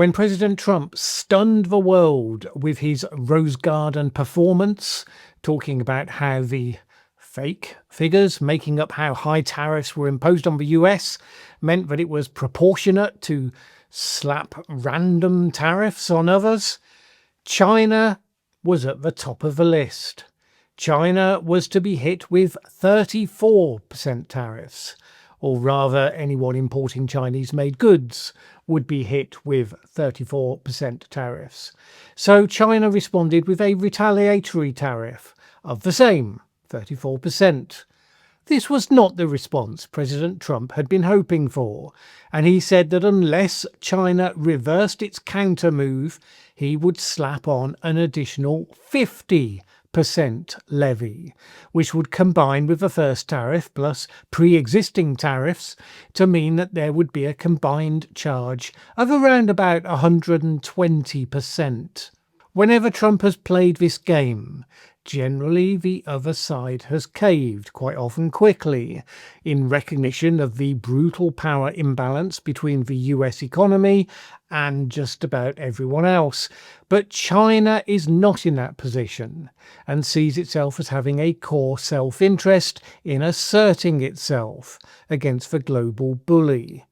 When President Trump stunned the world with his Rose Garden performance, talking about how the fake figures making up how high tariffs were imposed on the US meant that it was proportionate to slap random tariffs on others, China was at the top of the list. China was to be hit with 34% tariffs, or rather anyone importing Chinese-made goods would be hit with 34% tariffs. So China responded with a retaliatory tariff of the same, 34%. This was not the response President Trump had been hoping for, and he said that unless China reversed its counter-move, he would slap on an additional 50% levy, which would combine with the first tariff plus pre-existing tariffs to mean that there would be a combined charge of around about 120%. Whenever Trump has played this game, generally the other side has caved, quite often quickly, in recognition of the brutal power imbalance between the US economy and just about everyone else. But China is not in that position and sees itself as having a core self-interest in asserting itself against the global bully.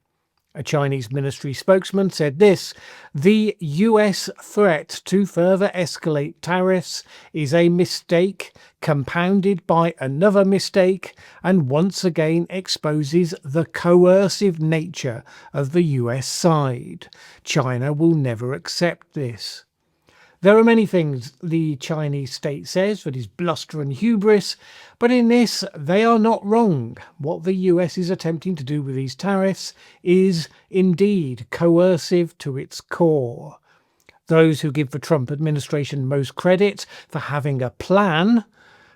A Chinese military spokesman said this: "The US threat to further escalate tariffs is a mistake compounded by another mistake and once again exposes the coercive nature of the US side. China will never accept this." There are many things the Chinese state says that is bluster and hubris, but in this they are not wrong. What the US is attempting to do with these tariffs is indeed coercive to its core. Those who give the Trump administration most credit for having a plan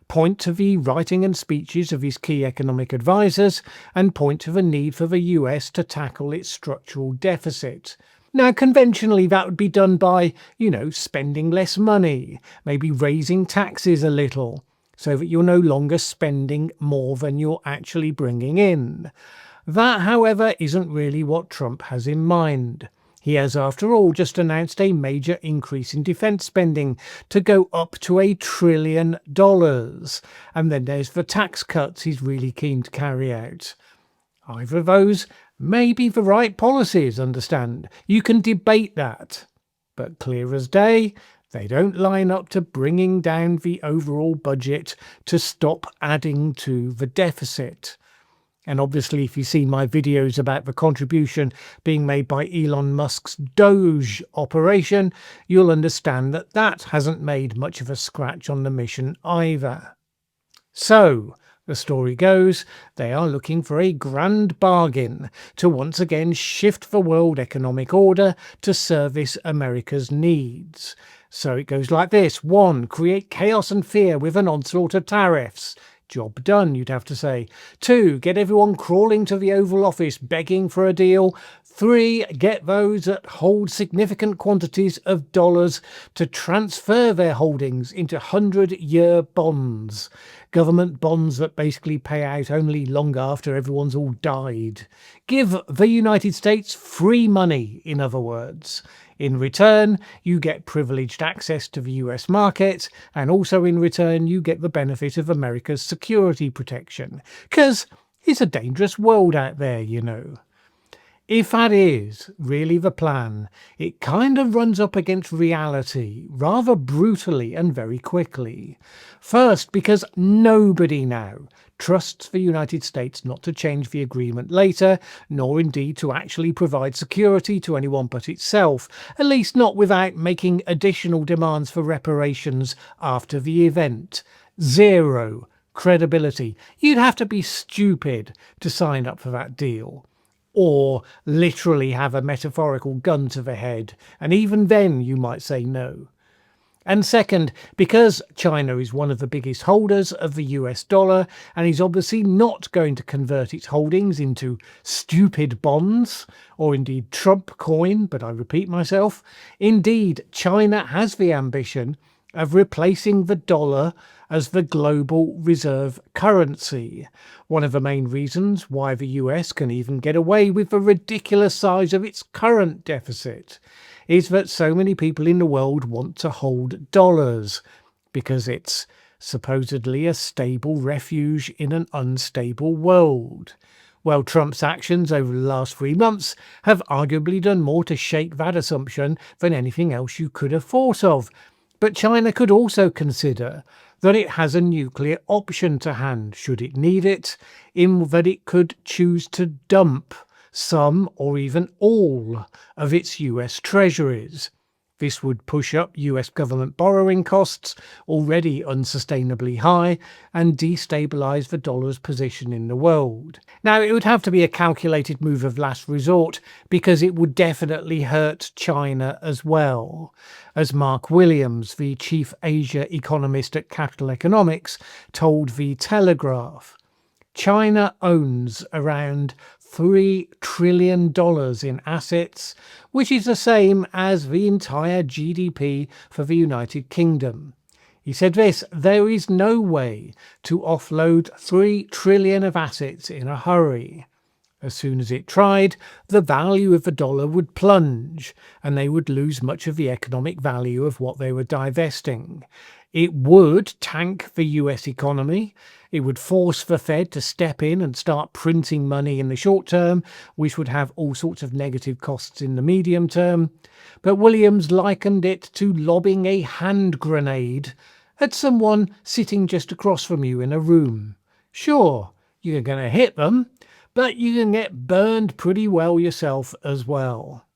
point to the writing and speeches of his key economic advisors and point to the need for the US to tackle its structural deficit. Now, conventionally, that would be done by, spending less money, maybe raising taxes a little, so that you're no longer spending more than you're actually bringing in. That, however, isn't really what Trump has in mind. He has, after all, just announced a major increase in defense spending to go up to $1 trillion. And then there's the tax cuts he's really keen to carry out. Either of those may be the right policies, understand. You can debate that. But clear as day, they don't line up to bringing down the overall budget to stop adding to the deficit. And obviously, if you've seen my videos about the contribution being made by Elon Musk's Doge operation, you'll understand that that hasn't made much of a scratch on the mission either. So, the story goes, they are looking for a grand bargain to once again shift the world economic order to service America's needs. So it goes like this. 1. Create chaos and fear with an onslaught of tariffs. Job done, you'd have to say. 2. Get everyone crawling to the Oval Office begging for a deal. 3. Get those that hold significant quantities of dollars to transfer their holdings into 100-year bonds. Government bonds that basically pay out only long after everyone's all died. Give the United States free money, in other words. In return, you get privileged access to the US market, and also in return you get the benefit of America's security protection. 'Cause it's a dangerous world out there, If that is really the plan, it kind of runs up against reality rather brutally and very quickly. First, because nobody now trusts the United States not to change the agreement later, nor indeed to actually provide security to anyone but itself, at least not without making additional demands for reparations after the event. Zero credibility. You'd have to be stupid to sign up for that deal. Or literally have a metaphorical gun to the head, and even then you might say no. And second, because China is one of the biggest holders of the US dollar and is obviously not going to convert its holdings into stupid bonds, or indeed Trump coin, but I repeat myself, indeed China has the ambition of replacing the dollar as the global reserve currency. One of the main reasons why the US can even get away with the ridiculous size of its current deficit is that so many people in the world want to hold dollars because it's supposedly a stable refuge in an unstable world. Well, Trump's actions over the last 3 months have arguably done more to shake that assumption than anything else you could have thought of. But China could also consider that it has a nuclear option to hand should it need it, in that it could choose to dump some or even all of its US treasuries. This would push up US government borrowing costs, already unsustainably high, and destabilise the dollar's position in the world. Now, it would have to be a calculated move of last resort, because it would definitely hurt China as well. As Mark Williams, the chief Asia economist at Capital Economics, told The Telegraph, China owns around $3 trillion in assets, which is the same as the entire GDP for the United Kingdom. He said this, there is no way to offload $3 trillion of assets in a hurry. As soon as it tried, the value of the dollar would plunge, and they would lose much of the economic value of what they were divesting. It would tank the US economy. It would force the Fed to step in and start printing money in the short term, which would have all sorts of negative costs in the medium term. But Williams likened it to lobbing a hand grenade at someone sitting just across from you in a room. Sure, you're going to hit them, but you can get burned pretty well yourself as well.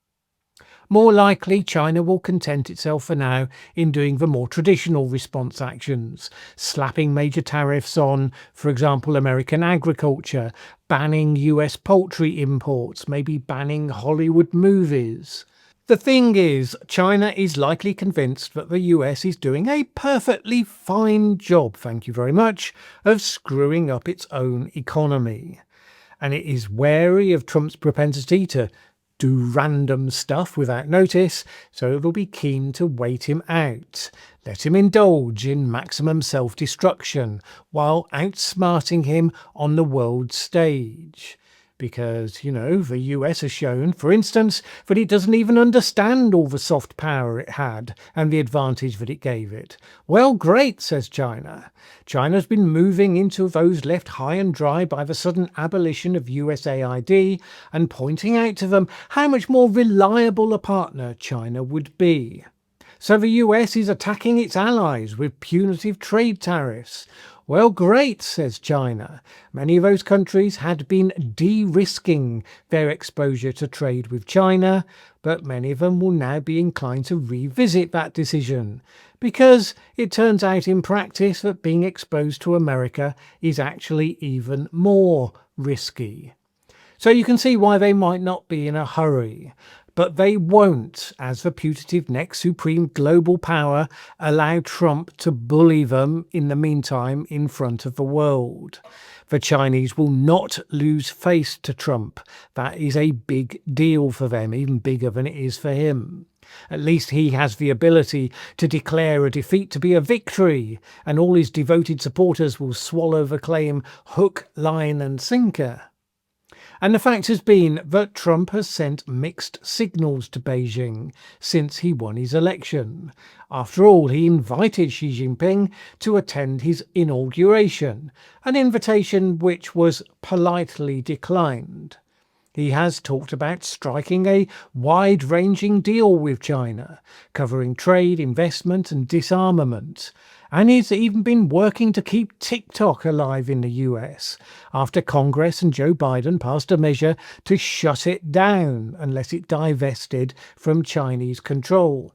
More likely, China will content itself for now in doing the more traditional response actions, slapping major tariffs on, for example, American agriculture, banning US poultry imports, maybe banning Hollywood movies. The thing is, China is likely convinced that the US is doing a perfectly fine job, thank you very much, of screwing up its own economy. And it is wary of Trump's propensity to do random stuff without notice, so it'll be keen to wait him out. Let him indulge in maximum self-destruction while outsmarting him on the world stage. Because, the US has shown, for instance, that it doesn't even understand all the soft power it had and the advantage that it gave it. Well, great, says China. China's been moving into those left high and dry by the sudden abolition of USAID and pointing out to them how much more reliable a partner China would be. So the US is attacking its allies with punitive trade tariffs. Well, great, says China. Many of those countries had been de-risking their exposure to trade with China, but many of them will now be inclined to revisit that decision, because it turns out in practice that being exposed to America is actually even more risky. So you can see why they might not be in a hurry. But they won't, as the putative next supreme global power, allow Trump to bully them in the meantime in front of the world. The Chinese will not lose face to Trump. That is a big deal for them, even bigger than it is for him. At least he has the ability to declare a defeat to be a victory, and all his devoted supporters will swallow the claim hook, line and sinker. And the fact has been that Trump has sent mixed signals to Beijing since he won his election. After all, he invited Xi Jinping to attend his inauguration, an invitation which was politely declined. He has talked about striking a wide-ranging deal with China, covering trade, investment and disarmament. And he's even been working to keep TikTok alive in the US, after Congress and Joe Biden passed a measure to shut it down unless it divested from Chinese control.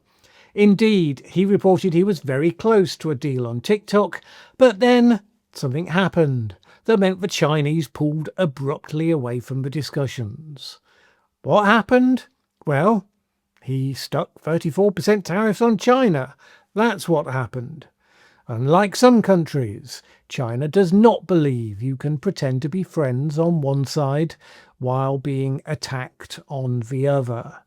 Indeed, he reported he was very close to a deal on TikTok, but then something happened that meant the Chinese pulled abruptly away from the discussions. What happened? Well, he stuck 34% tariffs on China. That's what happened. Unlike some countries, China does not believe you can pretend to be friends on one side while being attacked on the other.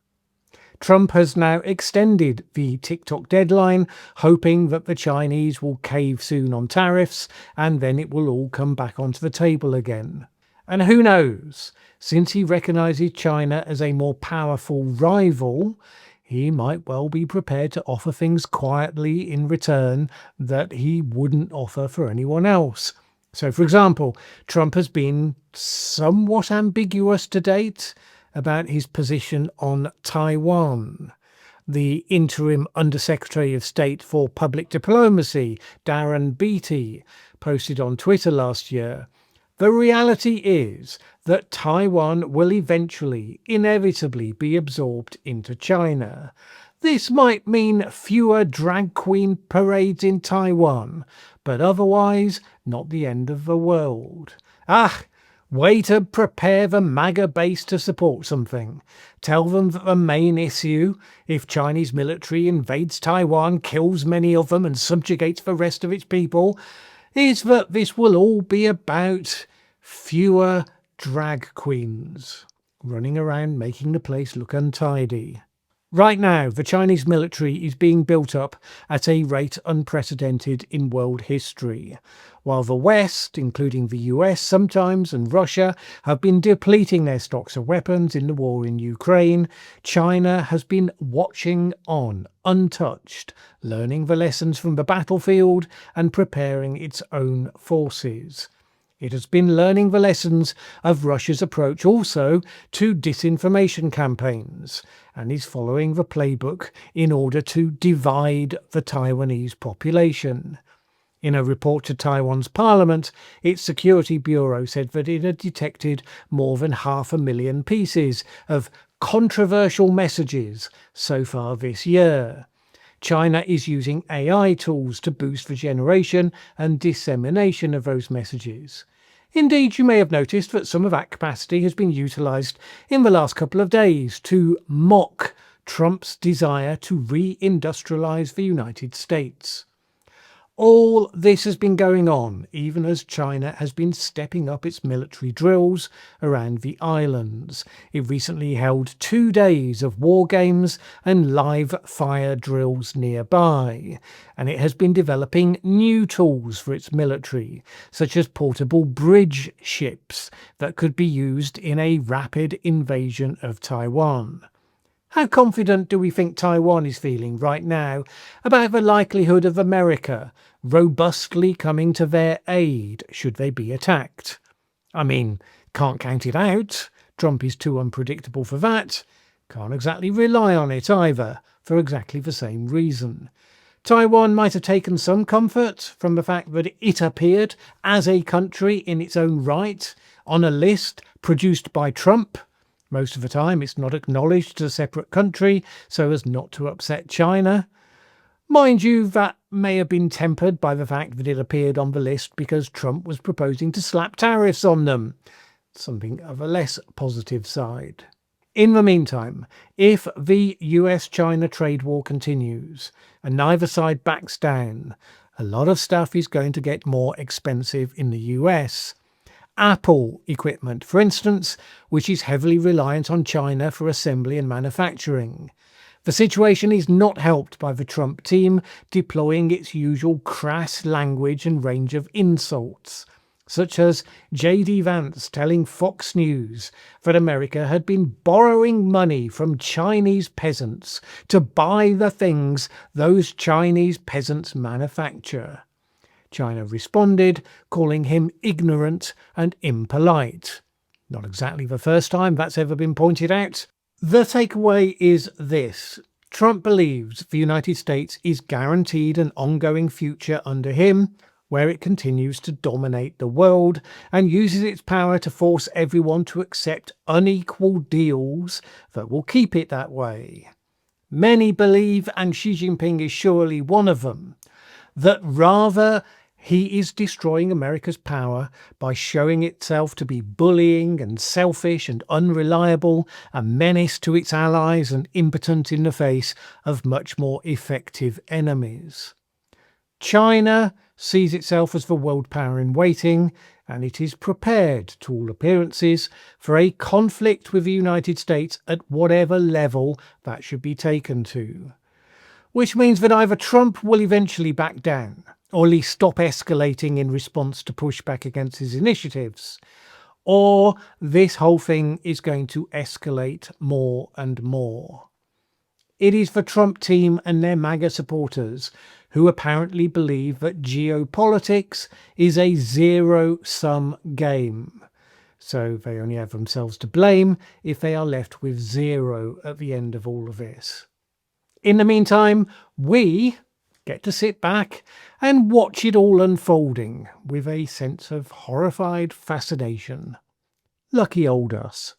Trump has now extended the TikTok deadline, hoping that the Chinese will cave soon on tariffs and then it will all come back onto the table again. And who knows, since he recognises China as a more powerful rival, he might well be prepared to offer things quietly in return that he wouldn't offer for anyone else. So, for example, Trump has been somewhat ambiguous to date about his position on Taiwan. The interim Undersecretary of State for Public Diplomacy, Darren Beattie, posted on Twitter last year, "The reality is that Taiwan will eventually, inevitably be absorbed into China. This might mean fewer drag queen parades in Taiwan, but otherwise not the end of the world." Way to prepare the MAGA base to support something. Tell them that the main issue, if Chinese military invades Taiwan, kills many of them and subjugates the rest of its people, is that this will all be about fewer drag queens running around making the place look untidy. Right now, the Chinese military is being built up at a rate unprecedented in world history. While the West, including the US sometimes and Russia, have been depleting their stocks of weapons in the war in Ukraine, China has been watching on, untouched, learning the lessons from the battlefield and preparing its own forces. It has been learning the lessons of Russia's approach also to disinformation campaigns and is following the playbook in order to divide the Taiwanese population. In a report to Taiwan's parliament, its security bureau said that it had detected more than 500,000 pieces of controversial messages so far this year. China is using AI tools to boost the generation and dissemination of those messages. Indeed, you may have noticed that some of that capacity has been utilised in the last couple of days to mock Trump's desire to re-industrialise the United States. All this has been going on even as China has been stepping up its military drills around the islands. It recently held 2 days of war games and live fire drills nearby, and it has been developing new tools for its military, such as portable bridge ships that could be used in a rapid invasion of Taiwan. How confident do we think Taiwan is feeling right now about the likelihood of America robustly coming to their aid should they be attacked? I mean, can't count it out. Trump is too unpredictable for that. Can't exactly rely on it either, for exactly the same reason. Taiwan might have taken some comfort from the fact that it appeared as a country in its own right on a list produced by Trump. Most of the time it's not acknowledged as a separate country so as not to upset China. Mind you, that may have been tempered by the fact that it appeared on the list because Trump was proposing to slap tariffs on them. Something of a less positive side. In the meantime, if the US-China trade war continues and neither side backs down, a lot of stuff is going to get more expensive in the US. Apple equipment, for instance, which is heavily reliant on China for assembly and manufacturing. The situation is not helped by the Trump team deploying its usual crass language and range of insults, such as J.D. Vance telling Fox News that America had been borrowing money from Chinese peasants to buy the things those Chinese peasants manufacture. China responded, calling him ignorant and impolite. Not exactly the first time that's ever been pointed out. The takeaway is this. Trump believes the United States is guaranteed an ongoing future under him, where it continues to dominate the world and uses its power to force everyone to accept unequal deals that will keep it that way. Many believe, and Xi Jinping is surely one of them, that rather he is destroying America's power by showing itself to be bullying and selfish and unreliable, a menace to its allies and impotent in the face of much more effective enemies. China sees itself as the world power in waiting, and it is prepared, to all appearances, for a conflict with the United States at whatever level that should be taken to. Which means that either Trump will eventually back down, or at least stop escalating in response to pushback against his initiatives, or this whole thing is going to escalate more and more. It is the Trump team and their MAGA supporters who apparently believe that geopolitics is a zero-sum game. So they only have themselves to blame if they are left with zero at the end of all of this. In the meantime, we get to sit back and watch it all unfolding with a sense of horrified fascination. Lucky old us.